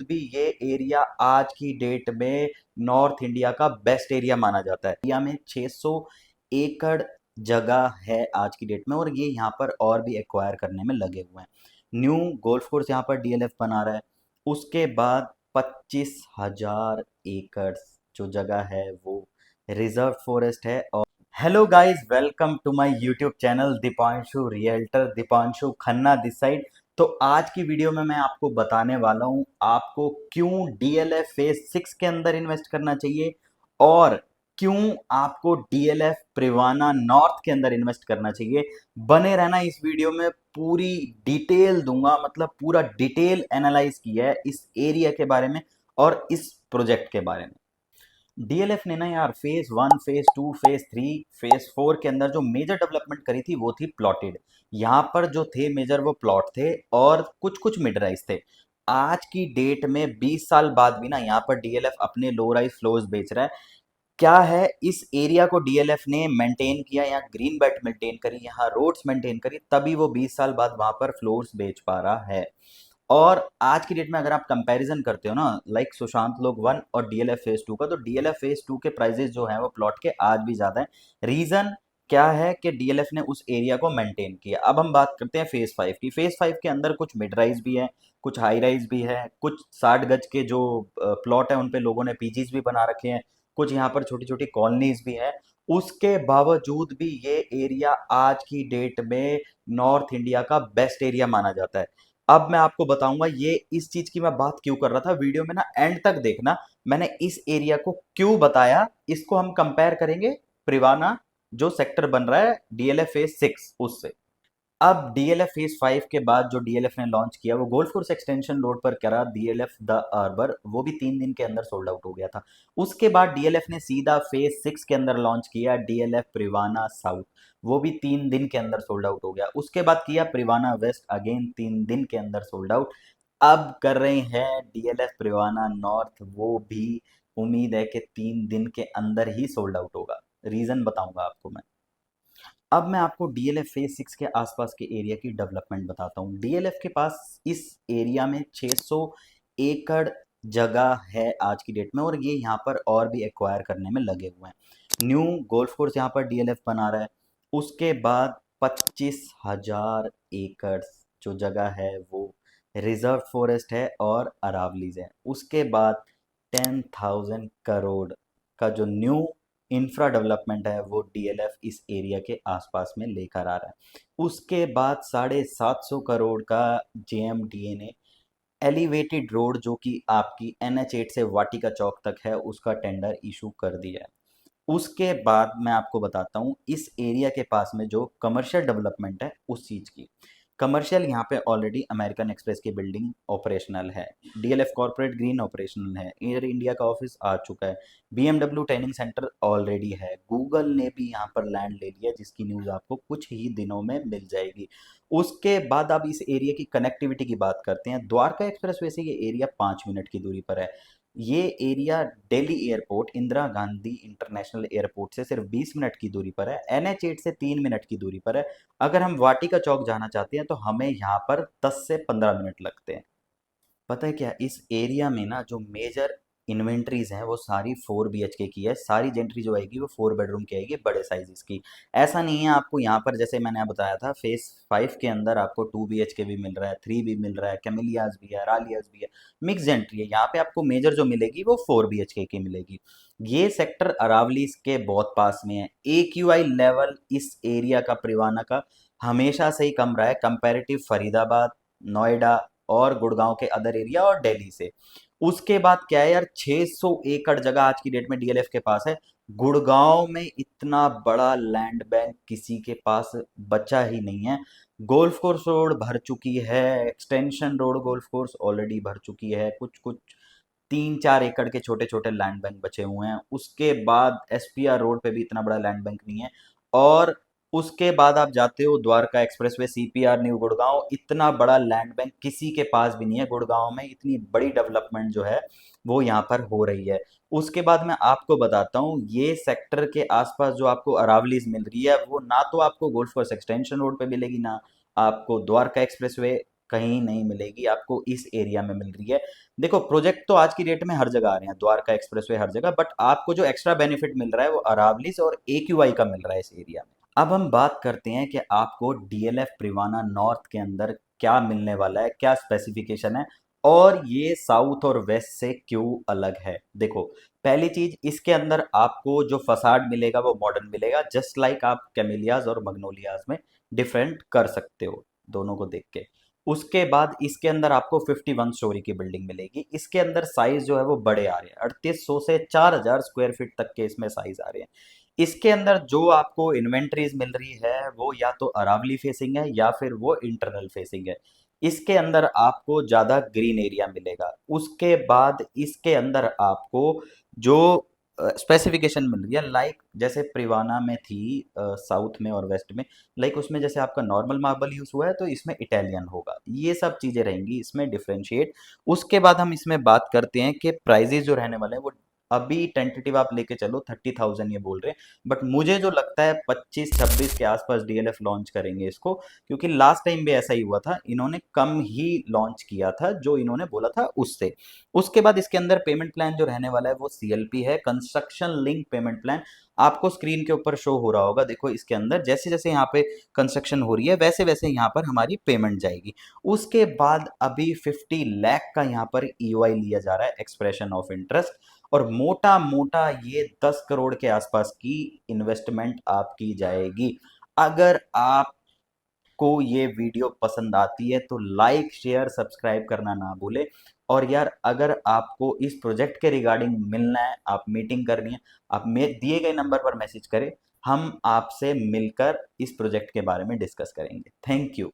भी ये एरिया आज की डेट में नॉर्थ इंडिया का बेस्ट एरिया माना जाता है। इंडिया में 600 एकड़ जगह है आज की डेट में, और ये यहाँ पर और भी एक्वायर करने में लगे हुए हैं। न्यू गोल्फ कोर्स यहाँ पर डीएलएफ बना रहा है। उसके बाद 25,000 एकड़ जो जगह है वो रिजर्व फॉरेस्ट है। और hello guys, welcome to my YouTube channel Deepanshu realtor, Deepanshu Khanna this side. तो आज की वीडियो में मैं आपको बताने वाला हूं आपको क्यों डीएलएफ फेज 6 के अंदर इन्वेस्ट करना चाहिए और क्यों आपको डीएलएफ प्रिवाना नॉर्थ के अंदर इन्वेस्ट करना चाहिए। बने रहना इस वीडियो में, पूरी डिटेल दूंगा, मतलब पूरा डिटेल एनालाइज किया है इस एरिया के बारे में और इस प्रोजेक्ट के बारे में। डीएलएफ ने ना यार फेज 1, फेज 2, फेज 3, फेज 4 के अंदर जो मेजर डेवलपमेंट करी थी वो थी प्लॉटेड। यहाँ पर जो थे मेजर वो प्लॉट थे और कुछ कुछ मिड राइज थे। आज की डेट में 20 साल बाद भी ना यहाँ पर डीएलएफ अपने लो राइज फ्लोर्स बेच रहा है। क्या है, इस एरिया को डीएलएफ ने मेंटेन किया, यहाँ ग्रीन बेल्ट मेंटेन करी, यहाँ रोड्स मेंटेन करी, तभी वो 20 साल बाद वहां पर फ्लोर्स बेच पा रहा है। और आज की डेट में अगर आप कंपैरिजन करते हो ना, लाइक सुशांत लोग 1 और डीएलएफ फेज 2 का, तो डीएलएफ फेज 2 के प्राइजेस जो हैं वो प्लॉट के आज भी ज्यादा है। रीजन क्या है कि डीएलएफ ने उस एरिया को मेंटेन किया। अब हम बात करते हैं फेज 5 की। फेज 5 के अंदर कुछ मिड राइज भी है, कुछ हाई राइज भी है, कुछ 60 गज के जो प्लॉट है उन पे लोगों ने पीजीज भी बना रखे हैं, कुछ यहाँ पर छोटी छोटी कॉलोनीज भी है। उसके बावजूद भी ये एरिया आज की डेट में नॉर्थ इंडिया का बेस्ट एरिया माना जाता है। अब मैं आपको बताऊंगा ये इस चीज की मैं बात क्यों कर रहा था। वीडियो में ना एंड तक देखना, मैंने इस एरिया को क्यों बताया। इसको हम कंपेयर करेंगे प्रिवाना जो सेक्टर बन रहा है डीएलएफ फेज 6 उससे। अब डीएलएफ फेज 5 के बाद जो डीएलएफ ने लॉन्च किया वो गोल्फ कोर्स एक्सटेंशन रोड पर करा डीएलएफ द अर्बर, वो भी 3 दिन के अंदर सोल्ड आउट हो गया था। उसके बाद डीएलएफ ने सीधा फेज 6 के अंदर लॉन्च किया डीएलएफ प्रिवाना साउथ, वो भी 3 दिन के अंदर सोल्ड आउट हो गया। उसके बाद किया प्रिवाना वेस्ट, अगेन 3 दिन के अंदर सोल्ड आउट। अब कर रहे हैं डीएलएफ प्रिवाना नॉर्थ, वो भी उम्मीद है कि 3 दिन के अंदर ही सोल्ड आउट होगा। रीजन बताऊंगा आपको मैं। अब मैं आपको डीएलएफ फेज 6 के आसपास के एरिया की डेवलपमेंट बताता हूँ। डीएलएफ के पास इस एरिया में 600 एकड़ जगह है आज की डेट में, और ये यहाँ पर और भी एक्वायर करने में लगे हुए हैं। न्यू गोल्फ कोर्स यहाँ पर डीएलएफ बना रहा है। उसके बाद 25,000 एकड़ जो जगह है वो रिजर्व फॉरेस्ट है और अरावलीज है। उसके बाद 10,000 करोड़ का जो न्यू इंफ्रा डेवलपमेंट है वो डीएलएफ इस एरिया के आसपास में लेकर आ रहा है। उसके बाद 750 करोड़ का जेएमडीए ने एलिवेटेड रोड जो कि आपकी NH8 से वाटिका चौक तक है उसका टेंडर इशू कर दिया है। उसके बाद मैं आपको बताता हूँ इस एरिया के पास में जो कमर्शियल डेवलपमेंट है उस चीज़ की। कमर्शियल यहाँ पे ऑलरेडी अमेरिकन एक्सप्रेस की बिल्डिंग ऑपरेशनल है, डीएलएफ कॉर्पोरेट ग्रीन ऑपरेशनल है, एयर इंडिया का ऑफिस आ चुका है, बीएमडब्ल्यू ट्रेनिंग सेंटर ऑलरेडी है, गूगल ने भी यहाँ पर लैंड ले लिया जिसकी न्यूज़ आपको कुछ ही दिनों में मिल जाएगी। उसके बाद अब इस एरिया की कनेक्टिविटी की बात करते हैं। द्वारका एक्सप्रेस वे से ये एरिया 5 मिनट की दूरी पर है। ये area Delhi airport, Indira Gandhi international airport से सिर्फ 20 मिनट की दूरी पर है। NH8 से 3 मिनट की दूरी पर है। अगर हम वाटिका चौक जाना चाहते हैं तो हमें यहाँ पर 10 से 15 मिनट लगते हैं। पता है क्या, इस एरिया में ना जो मेजर इन्वेंट्रीज हैं वो सारी 4 BHK की है। सारी जेंट्री जो आएगी वो 4 बेडरूम की आएगी, बड़े साइजेस की। ऐसा नहीं है आपको यहाँ पर, जैसे मैंने बताया था फेज 5 के अंदर आपको 2 BHK भी मिल रहा है, 3 भी मिल रहा है, कैमिलियाज भी है, रालियाज भी है, मिक्स जेंट्री है। यहाँ पे आपको मेजर जो मिलेगी वो 4 BHK की मिलेगी। ये सेक्टर अरावलीज के बहुत पास में है। AQI लेवल इस एरिया का, प्रिवाना का, हमेशा से ही कम रहा है कंपैरेटिव फरीदाबाद, नोएडा और गुड़गांव के अदर एरिया और दिल्ली से। उसके बाद क्या है यार, 600 एकड़ जगह आज की डेट में डीएलएफ के पास है। गुड़गांव में इतना बड़ा लैंड बैंक किसी के पास बचा ही नहीं है। गोल्फ कोर्स रोड भर चुकी है, extension road golf course already भर चुकी है, कुछ कुछ 3-4 एकड़ के छोटे छोटे लैंड बैंक बचे हुए हैं। उसके बाद एसपीआर रोड पे भी इतना बड़ा लैंड बैंक नहीं है। और उसके बाद आप जाते हो Dwarka expressway, CPR new Gurgaon, इतना बड़ा लैंड बैंक किसी के पास भी नहीं है। गुड़गांव में इतनी बड़ी डेवलपमेंट जो है वो यहाँ पर हो रही है। उसके बाद मैं आपको बताता हूँ ये सेक्टर के आसपास जो आपको अरावलीज मिल रही है वो ना तो आपको गोल्फ कोर्स एक्सटेंशन रोड पे मिलेगी, ना आपको द्वारका एक्सप्रेसवे कहीं नहीं मिलेगी आपको, इस एरिया में मिल रही है। देखो प्रोजेक्ट तो आज की डेट में हर जगह आ रहे हैं, द्वारका एक्सप्रेसवे हर जगह, बट आपको जो एक्स्ट्रा बेनिफिट मिल रहा है वो अरावली से और AQI का मिल रहा है इस एरिया में। अब हम बात करते हैं कि आपको DLF प्रिवाना नॉर्थ के अंदर क्या मिलने वाला है, क्या स्पेसिफिकेशन है, और ये साउथ और वेस्ट से क्यों अलग है। देखो पहली चीज, इसके अंदर आपको जो फसाड मिलेगा वो मॉडर्न मिलेगा, जस्ट लाइक आप कैमेलियाज और मग्नोलियाज में डिफरेंट कर सकते हो दोनों को देख के। उसके बाद इसके अंदर आपको 51 स्टोरी की बिल्डिंग मिलेगी। इसके अंदर साइज जो है वो बड़े आ रहे हैं, 3800 से 4000 स्क्वायर फीट तक के इसमें साइज आ रहे हैं। इसके अंदर जो आपको इन्वेंट्रीज मिल रही है वो या तो अरावली फेसिंग है या फिर वो इंटरनल फेसिंग है। इसके अंदर आपको ज़्यादा ग्रीन एरिया मिलेगा। उसके बाद इसके अंदर आपको जो स्पेसिफिकेशन मिल रही है, लाइक जैसे प्रिवाना में थी साउथ में और वेस्ट में, लाइक उसमें जैसे आपका नॉर्मल मार्बल यूज़ हुआ है तो इसमें इटालियन होगा, ये सब चीज़ें रहेंगी इसमें डिफरेंशिएट। उसके बाद हम इसमें बात करते हैं कि प्राइजेज जो रहने वाले हैं वो अभी टेंटेटिव आप लेके चलो 30,000 ये बोल रहे हैं, बट मुझे जो लगता है 25-26 के आसपास DLF लॉन्च करेंगे इसको, क्योंकि लास्ट टाइम भी ऐसा ही हुआ था, इन्होंने कम ही लॉन्च किया था जो इन्होंने बोला था उससे। उसके बाद इसके अंदर पेमेंट प्लान जो रहने वाला है वो CLP है, कंस्ट्रक्शन लिंक पेमेंट प्लान। आपको स्क्रीन के ऊपर शो हो रहा होगा, देखो इसके अंदर जैसे जैसे यहाँ पे कंस्ट्रक्शन हो रही है वैसे वैसे यहाँ पर हमारी पेमेंट जाएगी। उसके बाद अभी 50 लाख का यहाँ पर EOI लिया जा रहा है, एक्सप्रेशन ऑफ इंटरेस्ट, और मोटा मोटा ये 10 करोड़ के आसपास की इन्वेस्टमेंट आपकी जाएगी। अगर आपको ये वीडियो पसंद आती है तो लाइक शेयर सब्सक्राइब करना ना भूले। और यार अगर आपको इस प्रोजेक्ट के रिगार्डिंग मिलना है, आप मीटिंग करनी है, आप दिए गए नंबर पर मैसेज करें, हम आपसे मिलकर इस प्रोजेक्ट के बारे में डिस्कस करेंगे। Thank you.